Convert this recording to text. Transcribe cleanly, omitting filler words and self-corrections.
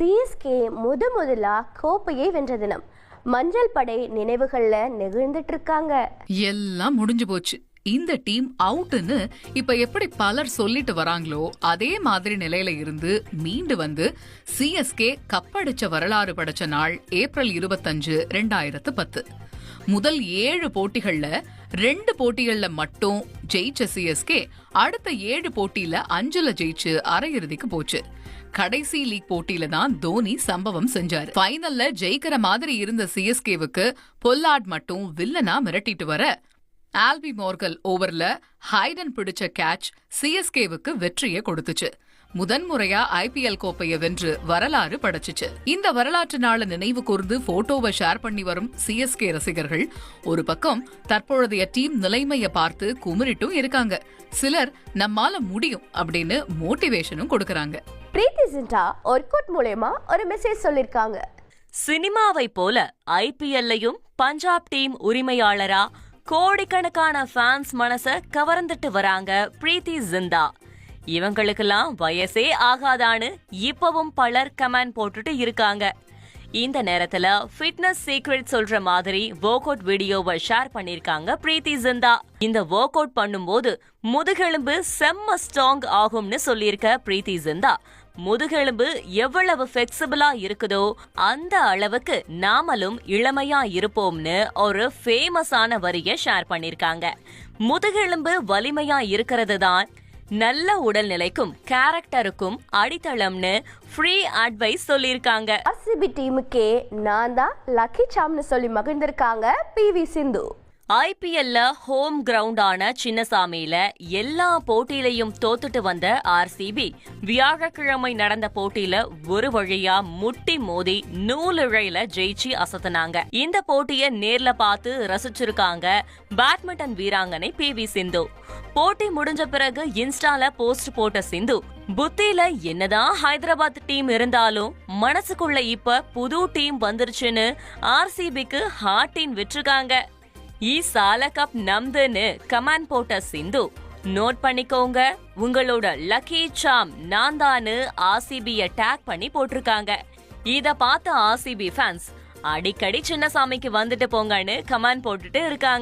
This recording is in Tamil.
சிஎஸ்கே முதலா கோப்பையை வென்ற தினம். மஞ்சள் படை நினைவுகள்ல நெகிழ்ந்துட்டு இருக்காங்க. எல்லாம் முடிஞ்சு போச்சு. இந்த டீம் அவுட்னு இப்ப எப்படி பலர் சொல்லிட்டு வராங்களோ அதே மாதிரி நிலையில இருந்து மீண்டு வந்து சிஎஸ்கே கப்படிச்ச வரலாறு படைச்ச நாள் ஏப்ரல் 25, 2010. முதல் 7 போட்டிகள்ல 2 போட்டிகள்ல மட்டும் ஜெயிச்ச சிஎஸ்கே அடுத்த 7 போட்டியில 5ல ஜெயிச்சு அரையிறுதிக்கு போச்சு. கடைசி லீக் போட்டியில தான் தோனி சம்பவம் செஞ்சாரு. ஃபைனல்ல ஜெயிக்கிற மாதிரி இருந்த சிஎஸ்கேவுக்கு பொல்லார்ட் மட்டும் வில்லனா மிரட்டிட்டு வர ஆல்பி மோர்கல் ஓவர்ல ஹைடன் பிடிச்ச கேட்ச் சிஎஸ்கேவுக்கு வெற்றியை கொடுத்துச்சு. முதன்முறையா ஐபிஎல் கோப்பையை வென்று வரலாறு படைச்சுச்சு. இந்த வரலாற்று நாளை நினைவு கூர்ந்து போட்டோவை ஷேர் பண்ணி வரும் சிஎஸ்கே ரசிகர்கள் ஒரு பக்கம் தற்பொழுதைய டீம் நிலைமையை பார்த்து குமுறிட்டும் இருக்காங்க. சிலர் நம்மால முடியும் அப்படின்னு மோட்டிவேஷனும் கொடுக்கறாங்க. பிரீத்தி ஜிண்டா ஒர்க்அவுட் மூலமா ஒரு மெசேஜ் சொல்லிருக்காங்க. சினிமாவை போல ஐபிஎல்லையும் பஞ்சாப் டீம் உரிமையாளரா கோடிக்கணக்கான ஃபேன்ஸ் மனச கவர்ந்துட்டு வராங்க பிரீத்தி ஜிண்டா. இவங்களுக்கெல்லாம் வயசே ஆகாதான்னு இப்பவும் பலர் கமெண்ட் போட்டுட்டு இருக்காங்க. இந்த நேரத்துல ஃபிட்னஸ் சீக்ரெட் சொல்ற மாதிரி ஒர்க் அவுட் வீடியோவை ஷேர் பண்ணிருக்காங்க பிரீத்தி ஜிண்டா. இந்த ஒர்க் அவுட் பண்ணும்போது முதுகெலும்பு செம்ம ஸ்ட்ராங் ஆகும்னு சொல்லியிருக்க பிரீத்தி ஜிண்டா, முதுகெலும்பு எவ்வளவு ஃபிளெக்சிபிளா இருக்குதோ அந்த அளவுக்கு நாமளும் இளமையா இருப்போம்னு ஒரு ஃபேமஸான வரிய ஷேர் பண்ணிருக்காங்க. முதுகெலும்பு வலிமையா இருக்கிறது தான் நல்ல உடல்நிலைக்கும் கேரக்டருக்கும் அடித்தளம்னு ஃப்ரீ அட்வைஸ் சொல்லிருக்காங்க. ஆர்சிபி டீமுக்கே நான் தான் லக்கி சாம்னு சொல்லி மகிழ்ந்திருக்காங்க பிவி சிந்து. ஐபிஎல்ல ஹோம் கிரவுண்டான சின்னசாமியில எல்லா போட்டியிலையும் தோத்துட்டு வந்த ஆர்சிபி வியாழக்கிழமை நடந்த போட்டியில ஒரு வழியா முட்டி மோதி நூலிழையில ஜெயிச்சு அசத்தினாங்க. இந்த போட்டிய நேர்ல பார்த்து ரசிச்சிருக்காங்க பேட்மிண்டன் வீராங்கனை பிவி சிந்து. போட்டி முடிஞ்ச பிறகு இன்ஸ்டால போஸ்ட் போட்ட சிந்து, புத்தியில என்னதான் ஹைதராபாத் டீம் இருந்தாலும் மனசுக்குள்ள இப்ப புது டீம் வந்துருச்சுன்னு ஆர்சிபிக்கு ஹார்டின் விட்டுருக்காங்க. சால கப் நம்துன்னு கமெண்ட் போட்ட சிந்து, நோட் பண்ணிக்கோங்க உங்களோட லக்கி சாம் நான் தான்னு ஆர்சிபிய டேக் பண்ணி போட்டிருக்காங்க. இத பார்த்த ஆர்சிபி ஃபேன்ஸ் அடிக்கடி சின்னசாமிக்கு வந்துட்டு போங்கன்னு கமெண்ட் போட்டுட்டு இருக்காங்க.